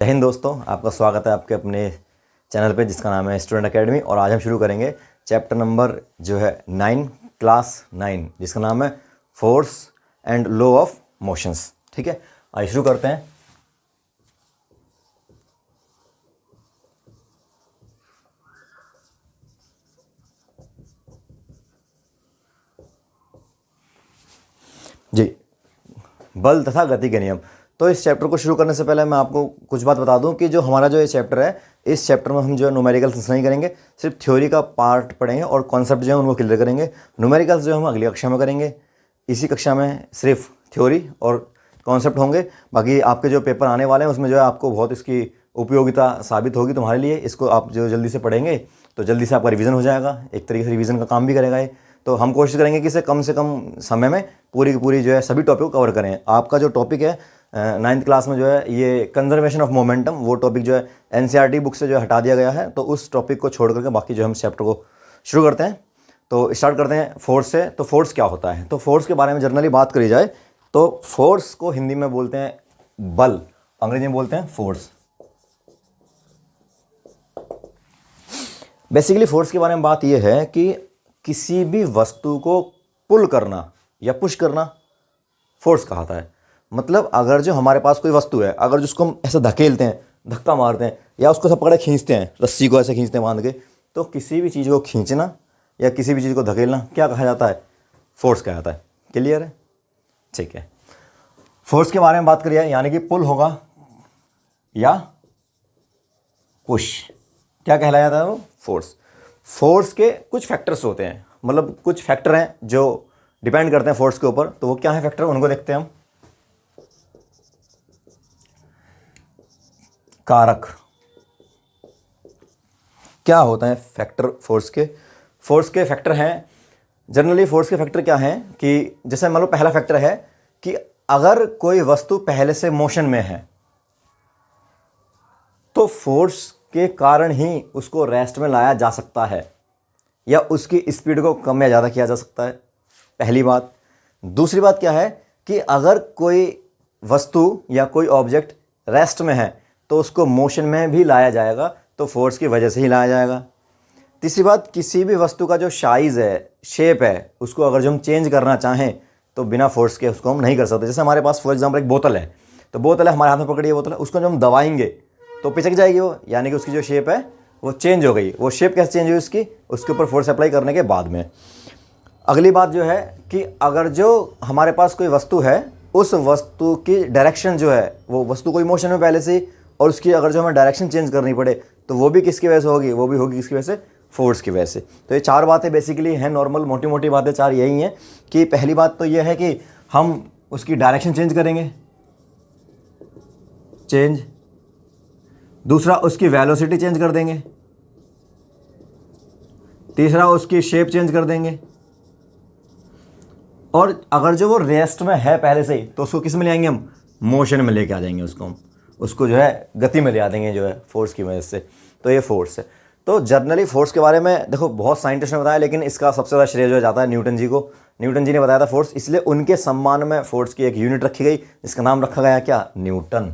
जय हिंद दोस्तों, आपका स्वागत है आपके अपने चैनल पे जिसका नाम है स्टूडेंट एकेडमी। और आज हम शुरू करेंगे चैप्टर नंबर जो है 9 क्लास 9 जिसका नाम है force and law of motions. ठीक है, आइए शुरू करते हैं। जी, बल तथा गति के नियम। तो इस चैप्टर को शुरू करने से पहले मैं आपको कुछ बात बता दूं कि जो हमारा जो ये चैप्टर है, इस चैप्टर में हम जो है न्यूमेरिकल्स नहीं करेंगे, सिर्फ थ्योरी का पार्ट पढ़ेंगे और कॉन्सेप्ट जो है उनको क्लियर करेंगे। न्यूमेरिकल्स जो हम अगली कक्षा में करेंगे। इसी कक्षा में सिर्फ थ्योरी और कॉन्सेप्ट होंगे। बाकी आपके जो पेपर आने वाले हैं उसमें जो है आपको बहुत इसकी उपयोगिता साबित होगी तुम्हारे लिए। इसको आप जो जल्दी से पढ़ेंगे तो जल्दी से आपका रिवीजन हो जाएगा, एक तरीके से रिवीजन का काम भी करेगा ये। तो हम कोशिश करेंगे कि इसे कम से कम समय में पूरी की पूरी जो है सभी टॉपिक को कवर करें। आपका जो टॉपिक है 9th क्लास में जो है ये कंजर्वेशन ऑफ मोमेंटम, वो टॉपिक जो है एनसीईआरटी बुक से जो है हटा दिया गया है। तो उस टॉपिक को छोड़ करके बाकी जो हम चैप्टर को शुरू करते हैं। तो स्टार्ट करते हैं फोर्स से। तो फोर्स क्या होता है? तो फोर्स के बारे में जनरली बात करी जाए तो फोर्स को हिंदी में बोलते हैं बल, अंग्रेजी में बोलते हैं फोर्स। बेसिकली फोर्स के बारे में बात यह है कि किसी भी वस्तु को पुल करना या पुश करना फोर्स कहलाता है। मतलब अगर जो हमारे पास कोई वस्तु है, अगर जिसको हम ऐसे धकेलते हैं, धक्का मारते हैं या उसको सब पकड़े खींचते हैं, रस्सी को ऐसे खींचते हैं बांध के, तो किसी भी चीज़ को खींचना या किसी भी चीज़ को धकेलना क्या कहा जाता है? फोर्स कहा जाता है। क्लियर है? ठीक है। फोर्स के बारे में बात करिए, यानी कि पुल होगा या पुश, क्या कहलाया जाता है वो? फोर्स। फोर्स के कुछ फैक्टर्स होते हैं, मतलब कुछ फैक्टर हैं जो डिपेंड करते हैं फोर्स के ऊपर। तो वो क्या है फैक्टर, उनको देखते हैं हम। कारक क्या होता है फैक्टर फोर्स के? फोर्स के फैक्टर हैं, जनरली फोर्स के फैक्टर क्या हैं कि जैसे मान लो पहला फैक्टर है कि अगर कोई वस्तु पहले से मोशन में है तो फोर्स के कारण ही उसको रेस्ट में लाया जा सकता है या उसकी स्पीड को कम या ज़्यादा किया जा सकता है, पहली बात। दूसरी बात क्या है कि अगर कोई वस्तु या कोई ऑब्जेक्ट रेस्ट में है तो उसको मोशन में भी लाया जाएगा, तो फोर्स की वजह से ही लाया जाएगा। तीसरी बात, किसी भी वस्तु का जो साइज़ है, शेप है, उसको अगर जो हम चेंज करना चाहें तो बिना फोर्स के उसको हम नहीं कर सकते। जैसे हमारे पास फॉर एग्जांपल एक बोतल है, तो बोतल है, हमारे हाथ में पकड़ी है बोतल है, उसको जब हम दबाएंगे तो पिचक जाएगी वो, यानी कि उसकी जो शेप है वो चेंज हो गई। वो शेप कैसे चेंज हुई उसकी? उसके ऊपर फोर्स अप्लाई करने के बाद में। अगली बात जो है कि अगर जो हमारे पास कोई वस्तु है, उस वस्तु की डायरेक्शन जो है, वो वस्तु कोई मोशन में पहले से, और उसकी अगर जो हमें डायरेक्शन चेंज करनी पड़े तो वो भी किसकी वजह से होगी? वो भी होगी किसकी वजह से? फोर्स की वजह से। तो ये चार बातें बेसिकली हैं, नॉर्मल मोटी मोटी बातें चार यही हैं कि पहली बात तो ये है कि हम उसकी डायरेक्शन चेंज करेंगे, चेंज। दूसरा, उसकी वेलोसिटी चेंज कर देंगे। तीसरा, उसकी शेप चेंज कर देंगे। और अगर जो वो रेस्ट में है पहले से ही तो उसको किस में ले आएंगे? हम मोशन में लेके आ जाएंगे उसको जो है गति में ले आ देंगे जो है फोर्स की वजह से। तो ये फोर्स है। तो जनरली फोर्स के बारे में देखो बहुत साइंटिस्ट ने बताया, लेकिन इसका सबसे ज़्यादा श्रेय जो जाता है न्यूटन जी को। न्यूटन जी ने बताया था फोर्स, इसलिए उनके सम्मान में फोर्स की एक यूनिट रखी गई जिसका नाम रखा गया क्या? न्यूटन।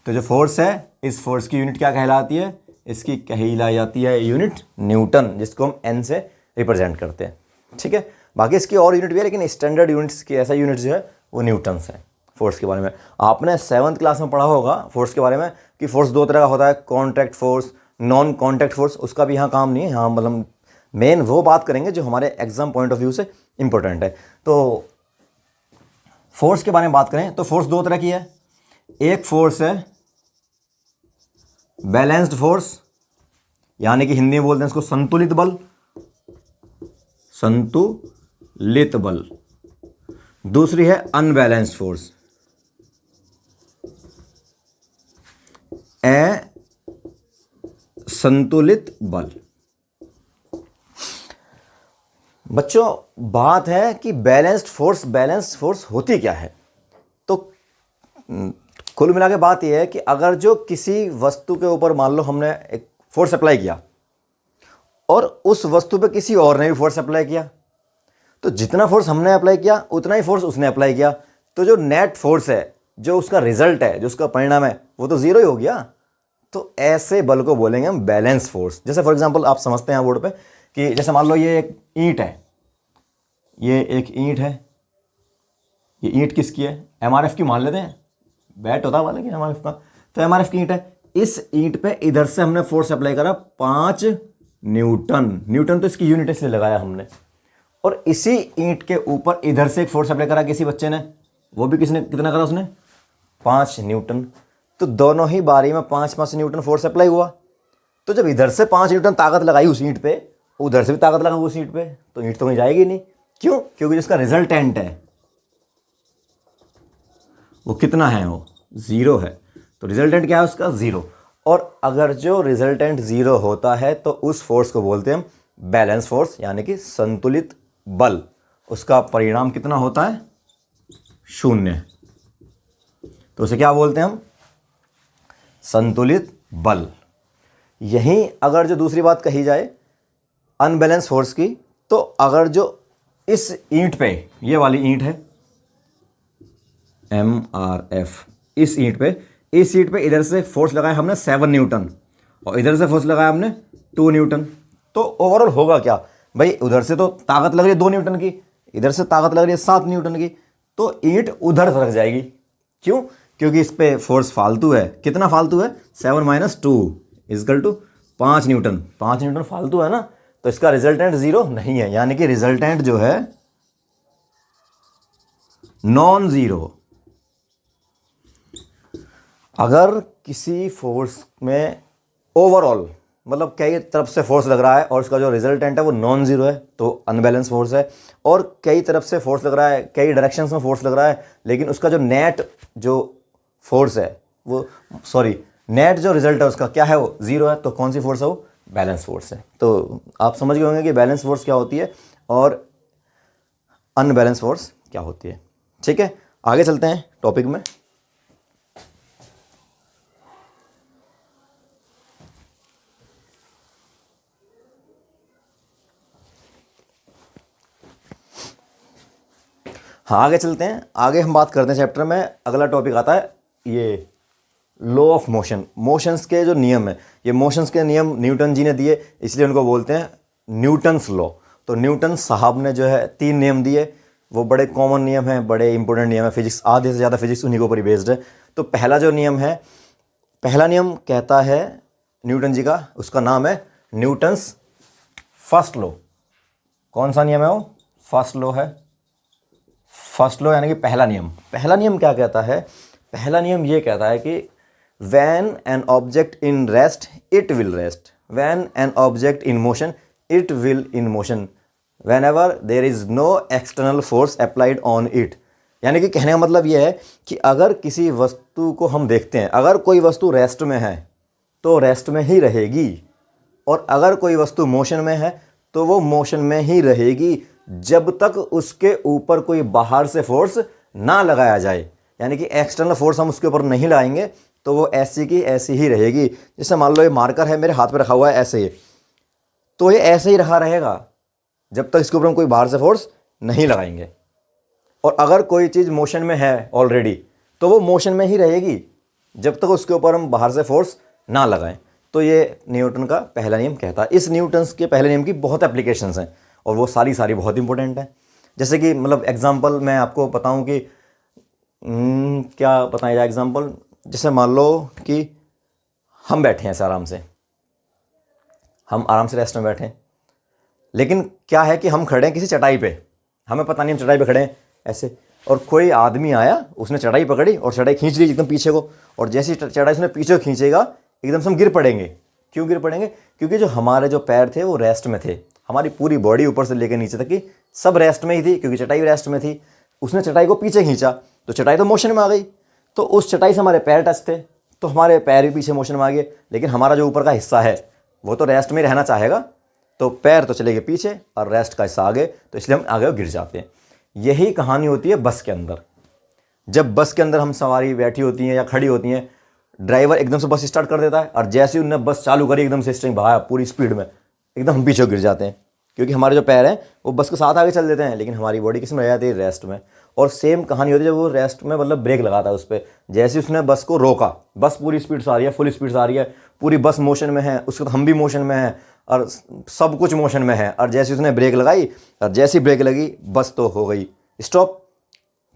तो जो फोर्स है, इस फोर्स की यूनिट क्या कहलाती है? इसकी कहलाई जाती है यूनिट न्यूटन, जिसको हम एन से रिप्रेजेंट करते हैं। ठीक है, बाकी इसकी और यूनिट भी है, लेकिन स्टैंडर्ड यूनिट्स की ऐसा यूनिट जो है वो न्यूटन्स है। फोर्स के बारे में आपने 7th क्लास में पढ़ा होगा फोर्स के बारे में कि फोर्स दो तरह का होता है, contact force, non contact force. उसका भी यहाँ काम नहीं है, यहाँ मतलब मेन वो बात करेंगे जो हमारे एग्जाम पॉइंट ऑफ व्यू से इंपॉर्टेंट है। तो फोर्स के बारे में बात करें तो फोर्स दो तरह की है। एक फोर्स है बैलेंस्ड फोर्स, यानी कि हिंदी में बोलते हैं इसको संतुलित बल, संतुलित बल। दूसरी है अनबैलेंस्ड फोर्स, असंतुलित बल। बच्चों बात है कि बैलेंस्ड फोर्स होती क्या है? तो कुल मिला के बात यह है कि अगर जो किसी वस्तु के ऊपर मान लो हमने एक फोर्स अप्लाई किया और उस वस्तु पे किसी और ने भी फोर्स अप्लाई किया, तो जितना फोर्स हमने अप्लाई किया उतना ही फोर्स उसने अप्लाई किया, तो जो नेट फोर्स है जो उसका रिजल्ट है, जो उसका परिणाम है, वो तो ज़ीरो ही हो गया। तो ऐसे बल को बोलेंगे हम बैलेंस फोर्स। जैसे फॉर एग्जांपल आप समझते हैं बोर्ड पे कि जैसे मान लो ये एक ईंट है, ये एक ईंट है, ये ईंट किसकी है? एमआरएफ की मान लेते हैं, बैट होता वाला कि एमआरएफ का। तो एमआरएफ की ईंट है, इस ईंट पे इधर से हमने फोर्स अप्लाई करा 5 न्यूटन। न्यूटन तो इसकी यूनिट इसलिए लगाया हमने। और इसी ईंट के ऊपर इधर से एक फोर्स अप्लाई करा किसी बच्चे ने, वो भी किसने कितना करा उसने? 5 न्यूटन। तो दोनों ही बारी में 5-5 न्यूटन फोर्स अप्लाई हुआ। तो जब इधर से 5 न्यूटन ताकत लगाई उस ईंट पे, उधर से भी ताकत लगा उस ईंट पे, तो ईंट तो कहीं जाएगी नहीं। क्यों? क्योंकि जिसका रिजल्टेंट है वो कितना है? वो 0 है। तो रिजल्टेंट क्या है उसका? 0। और अगर जो रिजल्टेंट 0 होता है तो उस फोर्स को बोलते हैं हम बैलेंस फोर्स, यानी कि संतुलित बल। उसका परिणाम कितना होता है? 0। तो उसे क्या बोलते हैं हम? संतुलित बल। यहीं अगर जो दूसरी बात कही जाए अनबैलेंस फोर्स की, तो अगर जो इस ईंट पे, ये वाली ईंट है MRF, इस ईंट पे इधर से फोर्स लगाया हमने 7 न्यूटन और इधर से फोर्स लगाया हमने 2 न्यूटन, तो ओवरऑल होगा क्या भाई? उधर से तो ताकत लग रही है 2 न्यूटन की, इधर से ताकत लग रही है 7 न्यूटन की, तो ईंट उधर सरक जाएगी। क्यों? क्योंकि इस पे फोर्स फालतू है। कितना फालतू है? 7 - 2 = 5 न्यूटन। 5 न्यूटन फालतू है ना, तो इसका रिजल्टेंट 0 नहीं है, यानी कि रिजल्टेंट जो है नॉन ज़ीरो। अगर किसी फोर्स में ओवरऑल मतलब कई तरफ से फोर्स लग रहा है और उसका जो रिजल्टेंट है वो नॉन ज़ीरो है, तो अनबैलेंस फोर्स है। और कई तरफ से फोर्स लग रहा है, कई डायरेक्शंस में फोर्स लग रहा है, लेकिन उसका जो नेट जो फोर्स है वो नेट जो रिजल्ट है उसका क्या है? वो 0 है। तो कौन सी फोर्स है? वो बैलेंस फोर्स है। तो आप समझ गए होंगे कि बैलेंस फोर्स क्या होती है और अनबैलेंस फोर्स क्या होती है। ठीक है, आगे चलते हैं टॉपिक में। हाँ, आगे चलते हैं। आगे हम बात करते हैं चैप्टर में, अगला टॉपिक आता है ये लॉ ऑफ मोशन। मोशंस के जो नियम है, ये मोशंस के नियम न्यूटन जी ने दिए, इसलिए उनको बोलते हैं न्यूटन्स लॉ। तो न्यूटन साहब ने जो है 3 नियम दिए, वो बड़े कॉमन नियम हैं, बड़े इंपॉर्टेंट नियम है। फिजिक्स, आधे से ज़्यादा फिजिक्स उन्हीं के ऊपर बेस्ड है। तो पहला जो नियम है, पहला नियम कहता है न्यूटन जी का, उसका नाम है न्यूटन्स फर्स्ट लॉ। कौन सा नियम है वो? फर्स्ट लॉ है। फर्स्ट लॉ यानी कि पहला नियम। पहला नियम क्या कहता है? पहला नियम ये कहता है कि when an object in rest it will rest, when an object in motion it will in motion, whenever there is no external force applied on it. यानी कि कहने का मतलब ये है कि अगर किसी वस्तु को हम देखते हैं, अगर कोई वस्तु रेस्ट में है तो रेस्ट में ही रहेगी, और अगर कोई वस्तु मोशन में है तो वो मोशन में ही रहेगी जब तक उसके ऊपर कोई बाहर से फोर्स ना लगाया जाए। यानी कि एक्सटर्नल फोर्स हम उसके ऊपर नहीं लगाएंगे तो वो ऐसी की ऐसी ही रहेगी। जैसे मान लो ये मार्कर है, मेरे हाथ पे रखा हुआ है ऐसे ही, तो ये ऐसे ही रखा रहेगा जब तक इसके ऊपर हम कोई बाहर से फोर्स नहीं लगाएंगे। और अगर कोई चीज़ मोशन में है ऑलरेडी तो वो मोशन में ही रहेगी जब तक उसके ऊपर हम बाहर से फोर्स ना लगाएं। तो ये न्यूटन का पहला नियम कहता है। इस न्यूटन्स के पहले नियम की बहुत एप्लीकेशंस हैं और वो सारी बहुत इंपॉर्टेंट हैं। जैसे कि मतलब एग्जांपल मैं आपको बताऊं कि क्या बताया जाए एग्जांपल। जैसे मान लो कि हम बैठे हैं आराम से, हम आराम से रेस्ट में बैठे हैं, लेकिन क्या है कि हम खड़े हैं किसी चटाई पे, हमें पता नहीं हम चटाई पे खड़े हैं ऐसे, और कोई आदमी आया, उसने चटाई पकड़ी और चटाई खींच ली एकदम पीछे को, और जैसी चटाई उसने पीछे खींचेगा एकदम से हम गिर पड़ेंगे। क्यों गिर पड़ेंगे? क्योंकि जो हमारे जो पैर थे वो रेस्ट में थे, हमारी पूरी बॉडी ऊपर से लेकर नीचे तक की सब रेस्ट में ही थी, क्योंकि चटाई रेस्ट में थी। उसने चटाई को पीछे खींचा तो चटाई तो मोशन में आ गई, तो उस चटाई से हमारे पैर टच थे तो हमारे पैर भी पीछे मोशन में आ गए, लेकिन हमारा जो ऊपर का हिस्सा है वो तो रेस्ट में रहना चाहेगा, तो पैर तो चले गए पीछे और रेस्ट का हिस्सा आगे, तो इसलिए हम आगे गिर जाते हैं। यही कहानी होती है बस के अंदर। जब बस के अंदर हम सवारी बैठी होती हैं या खड़ी होती हैं, ड्राइवर एकदम से बस स्टार्ट कर देता है और जैसे ही उन्होंने बस चालू करी एकदम से स्टीयरिंग भगाया पूरी स्पीड में, एकदम हम पीछे गिर जाते हैं, क्योंकि हमारे जो पैर हैं वो बस के साथ आगे चल देते हैं, लेकिन हमारी बॉडी किस में रह जाती है? रेस्ट में। और सेम कहानी होती है जब वो रेस्ट में मतलब ब्रेक लगाता है उस पर। जैसे उसने बस को रोका, बस पूरी स्पीड से आ रही है, फुल स्पीड से आ रही है, पूरी बस मोशन में है, उसके बाद हम भी मोशन में हैं और सब कुछ मोशन में है, और जैसे उसने ब्रेक लगाई और जैसी ब्रेक लगी बस तो हो गई स्टॉप,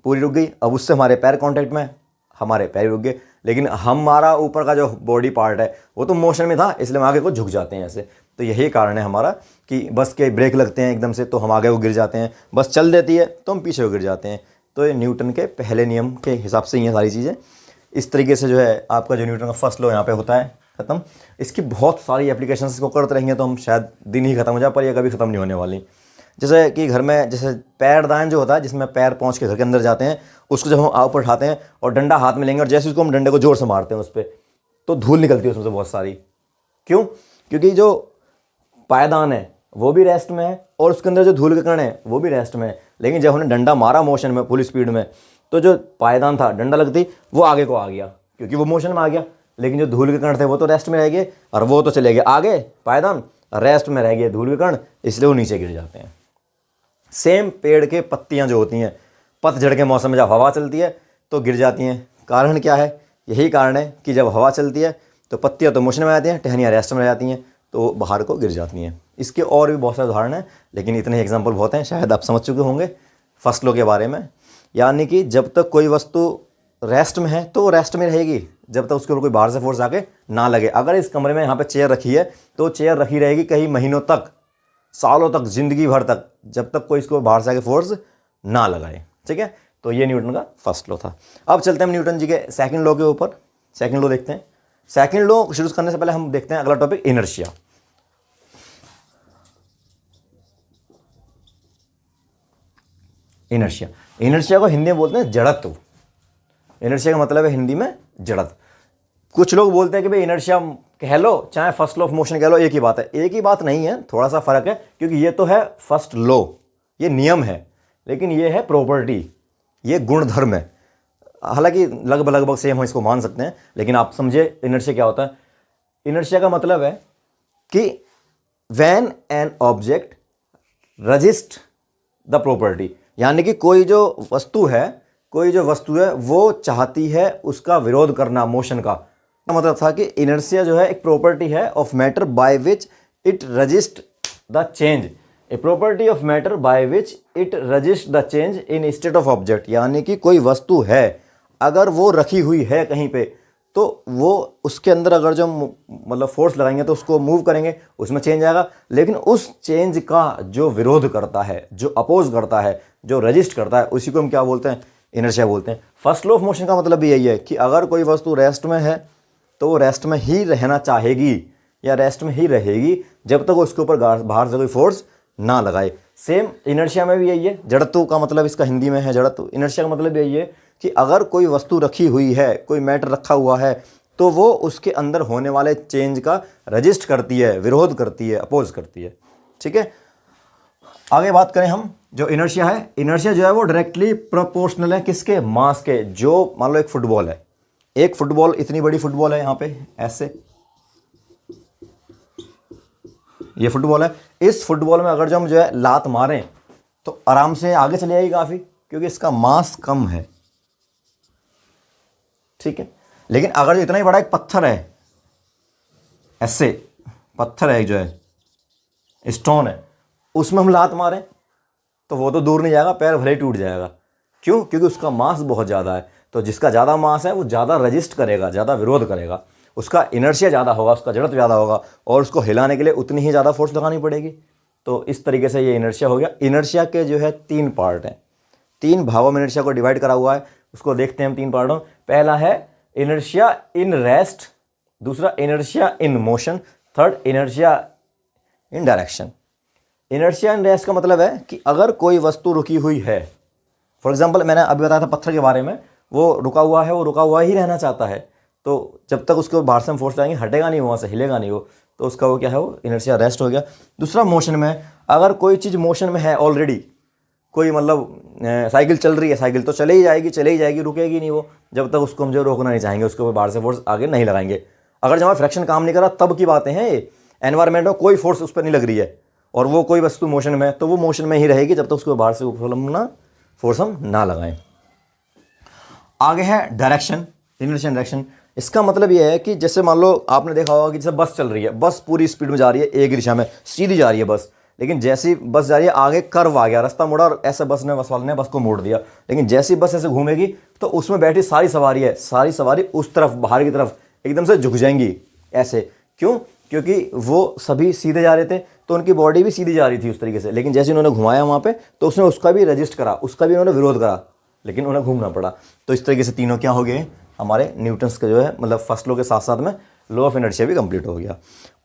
पूरी रुक गई। अब उससे हमारे पैर कांटेक्ट में, हमारे पैर रुक गए, लेकिन हमारा ऊपर का जो बॉडी पार्ट है वो तो मोशन में था, इसलिए हम आगे को झुक जाते हैं ऐसे। तो यही कारण है हमारा कि बस के ब्रेक लगते हैं एकदम से तो हम आगे को गिर जाते हैं, बस चल देती है तो हम पीछे को गिर जाते हैं। तो ये न्यूटन के पहले नियम के हिसाब से ही है सारी चीज़ें। इस तरीके से जो है आपका जो न्यूटन का फर्स्ट लॉ यहाँ पे होता है ख़त्म। इसकी बहुत सारी एप्लीकेशंस इसको करते रहेंगे तो हम शायद दिन ही ख़त्म हो जाए, पर ये कभी ख़त्म नहीं होने वाली। जैसे कि घर में जैसे पैरदान जो होता है जिसमें पैर पहुँच के घर के अंदर जाते हैं, उसको जब हम ऊपर उठाते हैं और डंडा हाथ में लेंगे और जैसे उसको हम डंडे को जोर से मारते हैं उस पर, तो धूल निकलती है उसमें से बहुत सारी। क्यों? क्योंकि जो पायदान है वो भी रेस्ट में है और उसके अंदर जो धूल के कण है वो भी रेस्ट में है। लेकिन जब हमने डंडा मारा मोशन में फुल स्पीड में, तो जो पायदान था डंडा लगती वो आगे को आ गया क्योंकि वो मोशन में आ गया, लेकिन जो धूल के कण थे वो तो रेस्ट में रह गए और वो तो चले गए आगे, पायदान रेस्ट में रह गए धूल के कण, इसलिए वो नीचे गिर जाते हैं। सेम पेड़ के पत्तियां जो होती हैं पतझड़ के मौसम में जब हवा चलती है तो गिर जाती हैं। कारण क्या है? यही कारण है कि जब हवा चलती है तो पत्तियां तो मोशन में आती हैं, टहनियाँ रेस्ट में रह जाती हैं, तो बाहर को गिर जाती हैं। इसके और भी बहुत सारे उदाहरण हैं, लेकिन इतने एग्जाम्पल बहुत हैं, शायद आप समझ चुके होंगे फर्स्ट लॉ के बारे में। यानी कि जब तक कोई वस्तु रेस्ट में है तो वो रेस्ट में रहेगी जब तक उसके ऊपर कोई बाहर से फोर्स आके ना लगे। अगर इस कमरे में यहाँ पे चेयर रखी है तो चेयर रखी रहेगी कई महीनों तक, सालों तक, जिंदगी भर तक, जब तक कोई इसको बाहर से आके फोर्स ना लगाए। ठीक है, तो ये न्यूटन का फर्स्ट लॉ था। अब चलते हैं हम न्यूटन जी के सेकंड लॉ के ऊपर। सेकंड लॉ देखते हैं। सेकंड लॉ शुरू करने से पहले हम देखते हैं अगला टॉपिक, इनर्शिया। इनर्शिया, इनर्शिया को हिंदी में बोलते हैं जड़त्व। इनर्शिया का मतलब है हिंदी में जड़त्व। कुछ लोग बोलते हैं कि भाई इनर्शिया कह लो चाहे फर्स्ट लॉ ऑफ मोशन कह लो, एक ही बात है। एक ही बात नहीं है, थोड़ा सा फर्क है, क्योंकि ये तो है फर्स्ट लॉ, ये नियम है, लेकिन ये है प्रॉपर्टी, ये गुणधर्म है। हालांकि लगभग लगभग सेम हम इसको मान सकते हैं, लेकिन आप समझे इनर्शिया क्या होता है। इनर्शिया का मतलब है कि when an object resist the property, यानी कि कोई जो वस्तु है वो चाहती है उसका विरोध करना मोशन का। मतलब था कि इनर्शिया जो है एक प्रॉपर्टी है of matter by which it resist the change, a property of matter by which it resist the change in state of object. यानी कि कोई वस्तु है अगर वो रखी हुई है कहीं पे, तो वो उसके अंदर अगर जो मतलब फोर्स लगाएंगे तो उसको मूव करेंगे, उसमें चेंज आएगा, लेकिन उस चेंज का जो विरोध करता है, जो अपोज करता है, जो रजिस्ट करता है, उसी को हम क्या बोलते हैं? इनर्शिया बोलते हैं। फर्स्ट लॉ ऑफ मोशन का मतलब भी यही है कि अगर कोई वस्तु रेस्ट में है तो वो रेस्ट में ही रहना चाहेगी या रेस्ट में ही रहेगी जब तक उसके ऊपर बाहर से कोई फोर्स ना लगाए। सेम इनर्शिया में भी यही है। जड़त्व का मतलब इसका हिंदी में है जड़त्व। इनर्शिया का मतलब यही है कि अगर कोई वस्तु रखी हुई है, कोई मैटर रखा हुआ है, तो वो उसके अंदर होने वाले चेंज का रजिस्ट करती है, विरोध करती है, अपोज करती है। ठीक है, आगे बात करें हम। जो इनर्शिया है, इनर्शिया जो है वो डायरेक्टली प्रोपोर्शनल है किसके? मास के। जो मान लो एक फुटबॉल है, एक फुटबॉल, इतनी बड़ी फुटबॉल है यहाँ पे ऐसे, ये फुटबॉल है। इस फुटबॉल में अगर जो हम जो है लात मारें तो आराम से आगे चली जाएगी काफ़ी, क्योंकि इसका मास कम है। ठीक है, लेकिन अगर जो इतना ही बड़ा एक पत्थर है, ऐसे पत्थर है जो है स्टोन है, उसमें हम लात मारें तो वो तो दूर नहीं जाएगा, पैर भले ही टूट जाएगा। क्यों? क्योंकि उसका मास बहुत ज़्यादा है। तो जिसका ज़्यादा मास है वो ज़्यादा रजिस्ट करेगा, ज़्यादा विरोध करेगा, उसका इनर्शिया ज़्यादा होगा, उसका जड़त्व ज़्यादा होगा, और उसको हिलाने के लिए उतनी ही ज़्यादा फोर्स लगानी पड़ेगी। तो इस तरीके से ये इनर्शिया हो गया। इनर्शिया के जो है 3 पार्ट हैं, 3 भागों में इनर्शिया को डिवाइड करा हुआ है। उसको देखते हैं हम 3 पार्टों। पहला है इनर्शिया इन रेस्ट, दूसरा inertia in motion, third inertia in direction. Inertia in rest का मतलब है कि अगर कोई वस्तु रुकी हुई है, फॉर एग्जांपल मैंने अभी बताया था पत्थर के बारे में, वो रुका हुआ है, वो रुका हुआ ही रहना चाहता है, तो जब तक उसके बाहर से हम फोर्स लगाएंगे हटेगा नहीं, वहाँ से हिलेगा नहीं वो, तो उसका वो क्या है, वो इनर्शिया रेस्ट हो गया। दूसरा मोशन में, अगर कोई चीज़ मोशन में है ऑलरेडी, कोई मतलब साइकिल चल रही है, साइकिल तो चले ही जाएगी, रुकेगी नहीं वो, जब तक उसको हम जो रोकना नहीं चाहेंगे, उसके ऊपर बाहर से फोर्स आगे नहीं लगाएंगे। अगर जब फ्रैक्शन काम नहीं कर रहा तब की बातें हैं, ये एनवायरमेंट में कोई फोर्स उस पर नहीं लग रही है और वो कोई वस्तु मोशन में है, तो वो मोशन में ही रहेगी जब तक उसको बाहर से ऊपर ना फोर्स हम ना लगाएं। आगे है डायरेक्शन, इनर्शिया डायरेक्शन। इसका मतलब ये है कि जैसे मान लो आपने देखा होगा कि जैसे बस चल रही है, बस पूरी स्पीड में जा रही है, एक दिशा में सीधी जा रही है बस, लेकिन जैसी बस जा रही है आगे कर्व आ गया, रास्ता मुड़ा और ऐसे बस वाले ने बस को मोड़ दिया। लेकिन जैसी बस ऐसे घूमेगी तो उसमें बैठी सारी सवारी है, सारी सवारी उस तरफ बाहर की तरफ एकदम से झुक जाएंगी ऐसे। क्यों? क्योंकि वो सभी सीधे जा रहे थे तो उनकी बॉडी भी सीधी जा रही थी उस तरीके से, लेकिन जैसे उन्होंने घुमाया वहाँ पे तो उसने उसका भी रजिस्ट करा, उसका भी उन्होंने विरोध करा, लेकिन उन्हें घूमना पड़ा। तो इस तरीके से तीनों क्या हो गए हमारे न्यूटन्स का जो है, मतलब फर्स्ट लॉ के साथ साथ में लॉ ऑफ इनर्शिया भी कंप्लीट हो गया।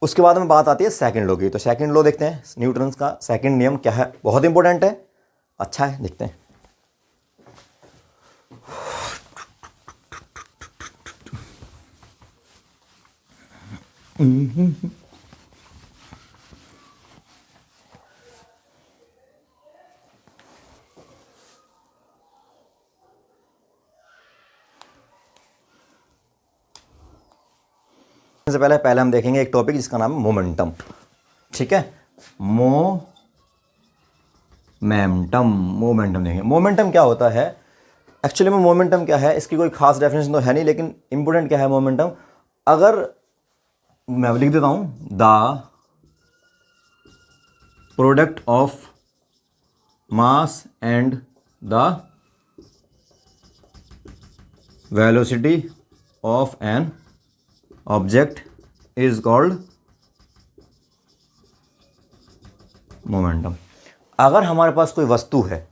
उसके बाद में बात आती है सेकंड लॉ की। तो सेकंड लॉ देखते हैं न्यूटन्स का सेकंड नियम क्या है, बहुत इंपॉर्टेंट है, अच्छा है, देखते हैं। से पहले हम देखेंगे एक टॉपिक जिसका नाम है मोमेंटम। ठीक है, मोमेंटम देखेंगे। मोमेंटम क्या होता है एक्चुअली में, मोमेंटम क्या है, इसकी कोई खास डेफिनेशन तो है नहीं, लेकिन इंपॉर्टेंट क्या है मोमेंटम। अगर मैं लिख देता हूं, the product of mass and the velocity of an object is called momentum. अगर हमारे पास कोई वस्तु है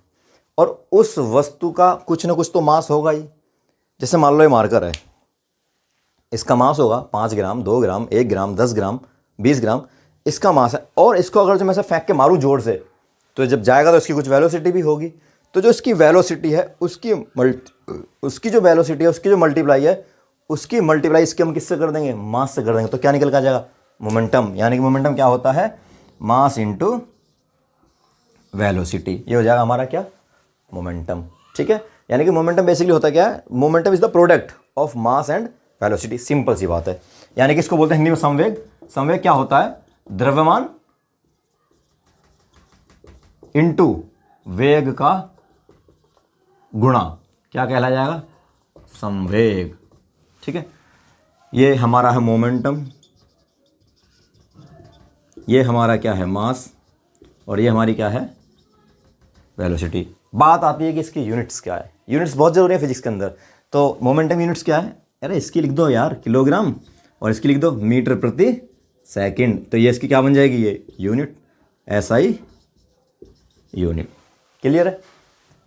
और उस वस्तु का कुछ ना कुछ तो मास होगा ही, जैसे मान लो ये मार्कर है, इसका मास होगा 5 ग्राम, 2 ग्राम, 1 ग्राम, 10 ग्राम, 20 ग्राम, इसका मास है। और इसको अगर जो मैं से फेंक के मारूं जोर से, तो जब जाएगा तो इसकी कुछ वेलोसिटी भी होगी। तो जो इसकी वेलोसिटी है उसकी जो वेलोसिटी है उसकी जो मल्टीप्लाई है, उसकी मल्टीप्लाई इसके हम किससे कर देंगे, मास से कर देंगे। तो क्या निकल कर आ जाएगा, मोमेंटम। यानी कि मोमेंटम क्या होता है, मास इंटू वेलोसिटी, ये हो जाएगा हमारा क्या, मोमेंटम। ठीक है, यानी कि मोमेंटम बेसिकली होता क्या है, momentum is the product of mass and velocity, simple सी बात है। यानी कि इसको बोलते हैं हिंदी में संवेग। संवेग क्या होता है, द्रव्यमान इंटू वेग का गुणा, क्या कहला जाएगा, संवेग। ठीक है, ये हमारा है मोमेंटम, ये हमारा क्या है, मास, और ये हमारी क्या है, वेलोसिटी। बात आती है कि इसकी यूनिट्स क्या है। यूनिट्स बहुत जरूरी है फिजिक्स के अंदर। तो मोमेंटम यूनिट्स क्या है, अरे इसकी लिख दो यार किलोग्राम, और इसकी लिख दो मीटर प्रति सेकंड। तो ये इसकी क्या बन जाएगी, ये यूनिट, एसआई यूनिट। क्लियर है,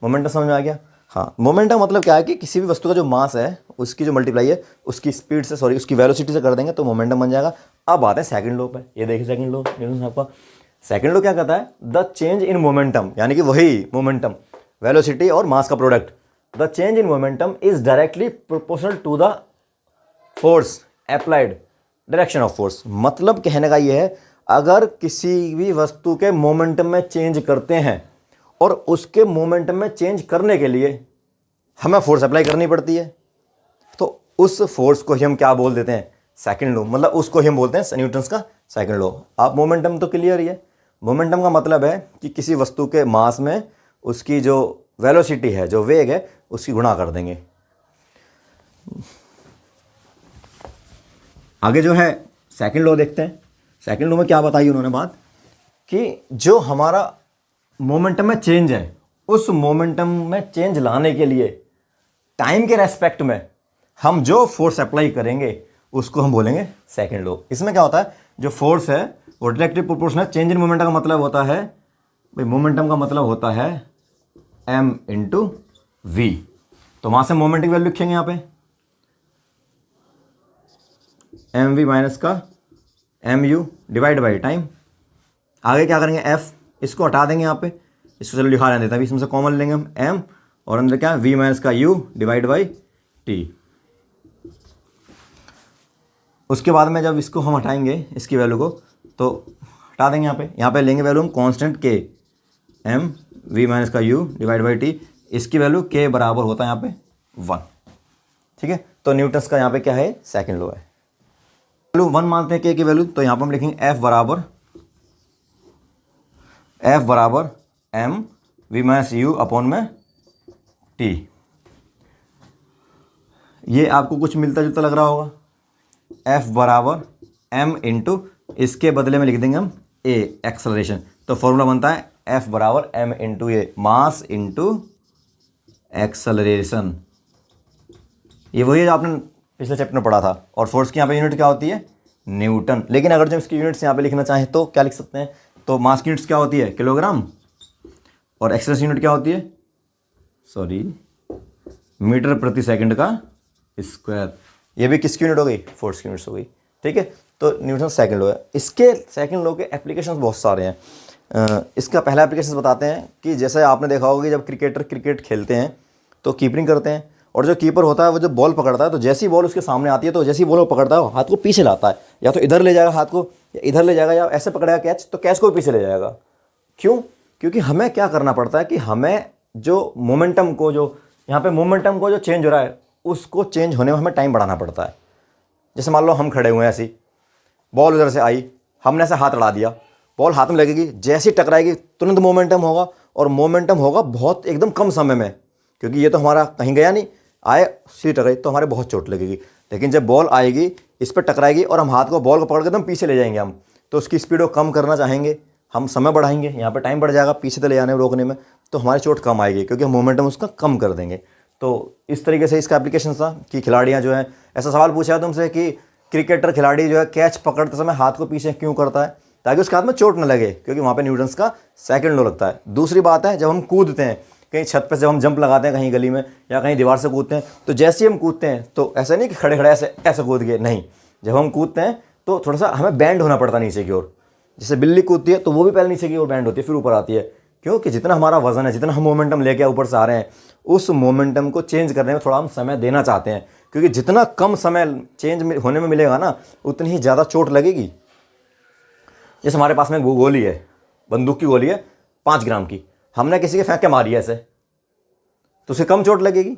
मोमेंटम समझ में आ गया। हाँ, मोमेंटम मतलब क्या है कि किसी भी वस्तु का जो मास है उसकी जो मल्टीप्लाई है उसकी स्पीड से, सॉरी उसकी वेलोसिटी से कर देंगे तो मोमेंटम बन जाएगा। अब आते हैं सेकंड लॉ पे। ये देखिए सेकंड लॉ आपका, सेकंड लॉ क्या कहता है, द चेंज इन मोमेंटम, यानी कि वही मोमेंटम, वेलोसिटी और मास का product, the change in momentum is directly proportional to the force applied direction of force. मतलब कहने का ये है, अगर किसी भी वस्तु के मोमेंटम में चेंज करते हैं और उसके मोमेंटम में चेंज करने के लिए हमें फोर्स अप्लाई करनी पड़ती है, तो उस फोर्स को ही हम क्या बोल देते हैं, सेकंड लॉ। मतलब उसको ही हम बोलते हैं न्यूटन्स का सेकंड लॉ। आप मोमेंटम तो क्लियर ही है। मोमेंटम का मतलब है कि किसी वस्तु के मास में उसकी जो वेलोसिटी है, जो वेग है, उसकी गुणा कर देंगे। आगे जो है सेकंड लॉ देखते हैं। सेकंड लॉ में क्या बताई उन्होंने बात, कि जो हमारा मोमेंटम में चेंज है, उस मोमेंटम में चेंज लाने के लिए टाइम के रेस्पेक्ट में हम जो फोर्स अप्लाई करेंगे उसको हम बोलेंगे सेकंड लॉ। इसमें क्या होता है, जो फोर्स है वो directly proportional, change in momentum का मतलब होता है, भाई मोमेंटम का मतलब होता है m इंटू वी। तो वहां से मोमेंट की वैल्यू लिखेंगे यहाँ पे, एम वी माइनस का M U divide by time. आगे क्या करेंगे, f, इसको हटा देंगे यहाँ पे, इसको चलो लिखा रहने देते हैं, इसमें से कॉमन लेंगे हम m, और अंदर क्या v माइनस का u डिवाइड बाई t। उसके बाद में जब इसको हम हटाएंगे इसकी वैल्यू को, तो हटा देंगे यहाँ पे लेंगे वैल्यू हम constant k, m v minus का u डिवाइड बाई t। इसकी वैल्यू k बराबर होता है यहाँ पे 1। ठीक है, तो न्यूटन्स का यहाँ पे क्या है, सेकंड लॉ है। वैल्यू 1 मानते हैं k की वैल्यू, तो यहाँ पर हम लिखेंगे f बराबर m v minus u upon में टी। ये आपको कुछ मिलता जुलता लग रहा होगा, F बराबर m इंटू, इसके बदले में लिख देंगे हम a एक्सेलरेशन। तो फॉर्मूला बनता है F बराबर m इंटू ए, मास इंटू एक्सेलरेशन। ये वही जो आपने पिछले चैप्टर में पढ़ा था। और फोर्स की यहाँ पे यूनिट क्या होती है, न्यूटन। लेकिन अगर जो इसकी यूनिट्स यहाँ पे लिखना चाहें तो क्या लिख सकते हैं, तो मास की यूनिट्स क्या होती है, किलोग्राम, और एक्सेलरेशन यूनिट क्या होती है, सॉरी, मीटर प्रति सेकंड का स्क्वायर। ये भी किसकी यूनिट हो गई, फोर्स की यूनिट्स हो गई। ठीक है, तो न्यूटन सेकंड लॉ है। इसके सेकंड लॉ के एप्लीकेशंस बहुत सारे हैं। इसका पहला एप्लीकेशन बताते हैं कि जैसे आपने देखा होगा कि जब क्रिकेटर क्रिकेट खेलते हैं तो कीपिंग करते हैं, और जो कीपर होता है वो जब बॉल पकड़ता है तो जैसी बॉल उसके सामने आती है तो जैसी बॉल वो पकड़ता है हाथ को पीछे लाता है, या तो इधर ले जाएगा हाथ को, या इधर ले जाएगा, या ऐसे पकड़ेगा कैच तो कैच को भी पीछे ले जाएगा। क्यों, क्योंकि हमें क्या करना पड़ता है कि हमें जो मोमेंटम को, जो यहाँ पे मोमेंटम को जो चेंज हो रहा है उसको चेंज होने में हमें टाइम बढ़ाना पड़ता है। जैसे मान लो हम खड़े हुए हैं, ऐसी बॉल उधर से आई, हमने ऐसे हाथ अड़ा दिया, बॉल हाथ में लगेगी, जैसी टकराएगी तुरंत मोमेंटम होगा, और मोमेंटम होगा बहुत एकदम कम समय में, क्योंकि ये तो हमारा कहीं गया नहीं, आए सीधी टकराई तो हमारे बहुत चोट लगेगी। लेकिन जब बॉल आएगी, इस पर टकराएगी और हम हाथ को, बॉल को पकड़ के एकदम पीछे ले जाएंगे हम, तो उसकी स्पीड को कम करना चाहेंगे, हम समय बढ़ाएंगे, यहाँ पर टाइम बढ़ जाएगा पीछे से ले जाने में, रोकने में, तो हमारी चोट कम आएगी क्योंकि हम मोमेंटम उसका कम कर देंगे। तो इस तरीके से इसका एप्लीकेशन था कि खिलाड़ियाँ जो हैं, ऐसा सवाल पूछा है तुमसे कि क्रिकेटर खिलाड़ी जो है कैच पकड़ते समय हाथ को पीछे क्यों करता है, ताकि उसके हाथ में चोट न लगे, क्योंकि वहाँ पे न्यूटन्स का सेकंड लॉ लगता है। दूसरी बात है, जब हम कूदते हैं कहीं छत पे, जब हम जंप लगाते हैं कहीं गली में या कहीं दीवार से कूदते हैं, तो जैसे ही हम कूदते हैं तो ऐसा नहीं कि खड़े खड़े ऐसे ऐसे कूद गए, नहीं, जब हम कूदते हैं तो थोड़ा सा हमें बैंड होना पड़ता है नीचे की ओर। जैसे बिल्ली कूदती है तो वो भी पहले नीचे की ओर बैंड होती है फिर ऊपर आती है, क्योंकि जितना हमारा वजन है, जितना हम मोमेंटम लेके ऊपर से आ रहे हैं, उस मोमेंटम को चेंज करने में थोड़ा हम समय देना चाहते हैं, क्योंकि जितना कम समय चेंज होने में मिलेगा ना, उतनी ही ज़्यादा चोट लगेगी। जैसे हमारे पास में गोली है, बंदूक की गोली है 5 ग्राम की, हमने किसी के फेंक के मारी है ऐसे, तो उसे कम चोट लगेगी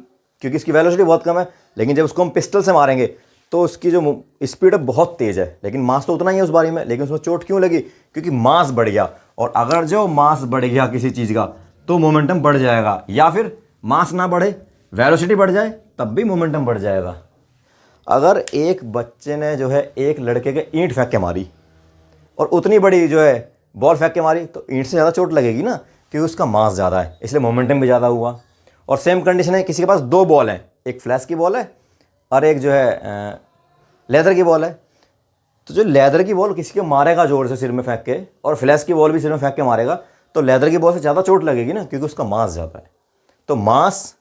क्योंकि इसकी वेलोसिटी बहुत कम है। लेकिन जब उसको हम पिस्टल से मारेंगे तो उसकी जो स्पीड बहुत तेज़ है, लेकिन मास तो उतना ही है उस बारी में, लेकिन उसमें चोट क्यों लगी, क्योंकि मास बढ़ गया। और अगर जो मास बढ़ गया किसी चीज़ का तो मोमेंटम बढ़ जाएगा, या फिर मास ना बढ़े, वेलोसिटी बढ़ जाए, तब भी मोमेंटम बढ़ जाएगा। अगर एक बच्चे ने जो है एक लड़के के ईंट फेंक के मारी और उतनी बड़ी जो है बॉल फेंक के मारी, तो ईंट से ज़्यादा चोट लगेगी ना, क्योंकि उसका मास ज़्यादा है, इसलिए मोमेंटम भी ज़्यादा हुआ। और सेम कंडीशन है, किसी के पास 2 बॉल हैं, एक फ्लैश की बॉल है और एक जो है लेदर की बॉल है, तो जो लेदर की बॉल किसी को मारेगा जोर से सिर में फेंक के, और फ्लैश की बॉल भी सिर में फेंक के मारेगा, तो लेदर की बॉल से ज़्यादा चोट लगेगी ना, क्योंकि उसका मास ज़्यादा है। तो मास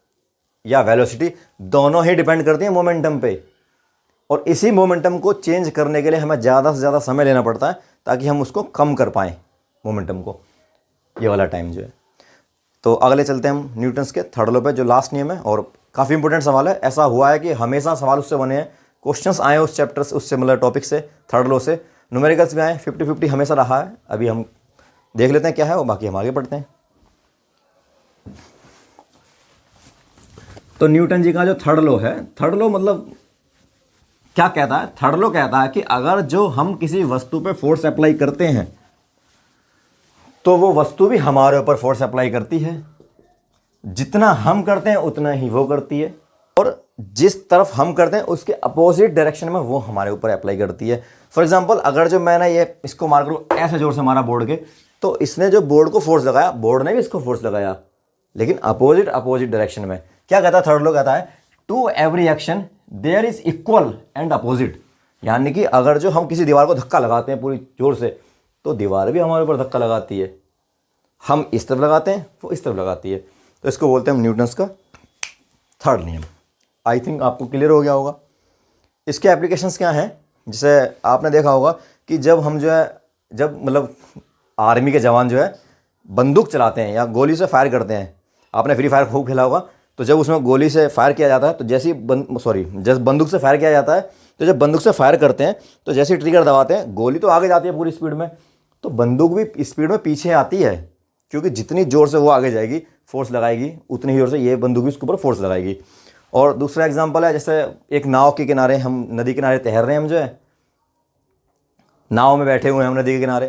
या वेलोसिटी दोनों ही डिपेंड करती हैं मोमेंटम पे, और इसी मोमेंटम को चेंज करने के लिए हमें ज़्यादा से ज़्यादा समय लेना पड़ता है ताकि हम उसको कम कर पाएँ मोमेंटम को, ये वाला टाइम जो है। तो अगले चलते हैं हम न्यूटन्स के थर्ड लॉ पे, जो लास्ट नियम है और काफ़ी इंपॉर्टेंट सवाल है। ऐसा हुआ है कि हमेशा सवाल उससे बने हैं, क्वेश्चंस आए उस चैप्टर से, उससे मतलब टॉपिक से, थर्ड लॉ से, न्यूमेरिकल्स भी आए, 50-50 हमेशा रहा है। अभी हम देख लेते हैं क्या है वो, बाकी हम आगे बढ़ते हैं। तो न्यूटन जी का जो थर्ड लॉ है, थर्ड लॉ मतलब क्या कहता है, थर्ड लॉ कहता है कि अगर जो हम किसी वस्तु पे फोर्स अप्लाई करते हैं तो वो वस्तु भी हमारे ऊपर फोर्स अप्लाई करती है, जितना हम करते हैं उतना ही वो करती है, और जिस तरफ हम करते हैं उसके अपोजिट डायरेक्शन में वो हमारे ऊपर अप्लाई करती है। फॉर एग्जांपल, अगर जो मैंने ये इसको मार करूँ ऐसे जोर से मारा बोर्ड के, तो इसने जो बोर्ड को फोर्स लगाया, बोर्ड ने भी इसको फोर्स लगाया, लेकिन अपोजिट डायरेक्शन में। क्या कहता है थर्ड लॉ, कहता है to every action there is equal and opposite, यानी कि अगर जो हम किसी दीवार को धक्का लगाते हैं पूरी जोर से, तो दीवार भी हमारे ऊपर धक्का लगाती है। हम इस तरफ लगाते हैं, वो इस तरफ लगाती है, तो इसको बोलते हैं हम न्यूटन्स का थर्ड नियम। आई थिंक आपको क्लियर हो गया होगा। इसके एप्लीकेशंस क्या हैं, जैसे आपने देखा होगा कि जब हम जो है, जब मतलब आर्मी के जवान जो है बंदूक चलाते हैं या गोली से फायर करते हैं, आपने फ्री फायर खूब खेला होगा, तो जब उसमें गोली से फायर किया जाता है, तो जैसे जब बंदूक से फायर किया जाता है, तो जब बंदूक से फायर करते हैं तो जैसे ट्रिगर दबाते हैं, गोली तो आगे जाती है पूरी स्पीड में, तो बंदूक भी स्पीड में पीछे आती है, क्योंकि जितनी ज़ोर से वो आगे जाएगी, फोर्स लगाएगी, उतनी ही ज़ोर से ये बंदूक भी उसके ऊपर फोर्स लगाएगी। और दूसरा एग्जांपल है, जैसे एक नाव के किनारे, हम नदी किनारे तैर रहे हैं, हम जो है नाव में बैठे हुए हैं, हम नदी के किनारे,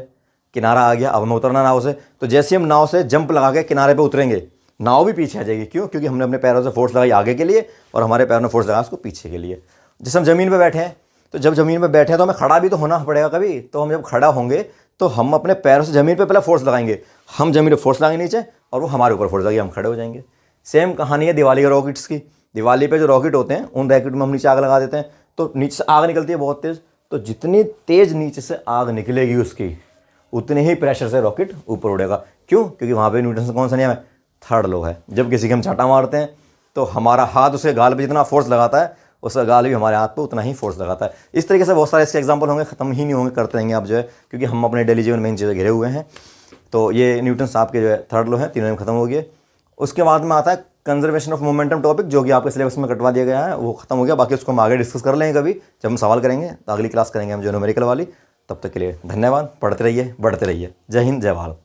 किनारा आ गया, अब हमें उतरना नाव से, तो जैसे हम नाव से जंप लगा के किनारे पे उतरेंगे, नाव भी पीछे आ जाएगी। क्यों? क्योंकि हमने अपने पैरों से फोर्स लगाई आगे के लिए और हमारे पैरों ने फोर्स लगाया उसको पीछे के लिए। जैसे हम ज़मीन पर बैठे हैं, तो जब ज़मीन पर बैठे हैं तो हमें खड़ा भी तो होना पड़ेगा कभी। तो हम जब खड़ा होंगे तो हम अपने पैरों से ज़मीन पर पहले फोर्स लगाएंगे, हम ज़मीन पर फोर्स लगाएंगे नीचे और वो हमारे ऊपर फोर्स लगाएंगे, हम खड़े हो जाएंगे। सेम कहानी है दिवाली के रॉकेट्स की। दिवाली पे जो रॉकेट होते हैं उन रॉकेट में हम नीचे आग लगा देते हैं, तो नीचे से आग निकलती है बहुत तेज़। तो जितनी तेज़ नीचे से आग निकलेगी उसकी, उतने ही प्रेशर से रॉकेट ऊपर उड़ेगा। क्यों? क्योंकि वहाँ पे न्यूटन से कौन सा नियम है? थर्ड लॉ है। जब किसी के हम चाटा मारते हैं तो हमारा हाथ उसके गाल पे जितना फोर्स लगाता है, उसका गाल भी हमारे हाथ पे उतना ही फोर्स लगाता है। इस तरीके से बहुत सारे इसके एग्जाम्पल होंगे, ख़त्म ही नहीं होंगे, करते रहेंगे आप जो है, क्योंकि हम अपने डेली जीवन में इन चीज़ें घिरे हुए हैं। तो ये न्यूटन साहब के जो है थर्ड लॉ है, तीनों में ख़त्म हो गए। उसके बाद में आता है कंजर्वेशन ऑफ मोमेंटम टॉपिक, जो कि आपके सिलेबस में कटवा दिया गया है, वो खत्म हो गया। बाकी उसको हम आगे डिस्कस कर लेंगे कभी जब हम सवाल करेंगे, तो अगली क्लास करेंगे हम जो न्यूमेरिकल वाली। तब तक के लिए धन्यवाद। पढ़ते रहिए, बढ़ते रहिए। जय हिंद, जय भारत।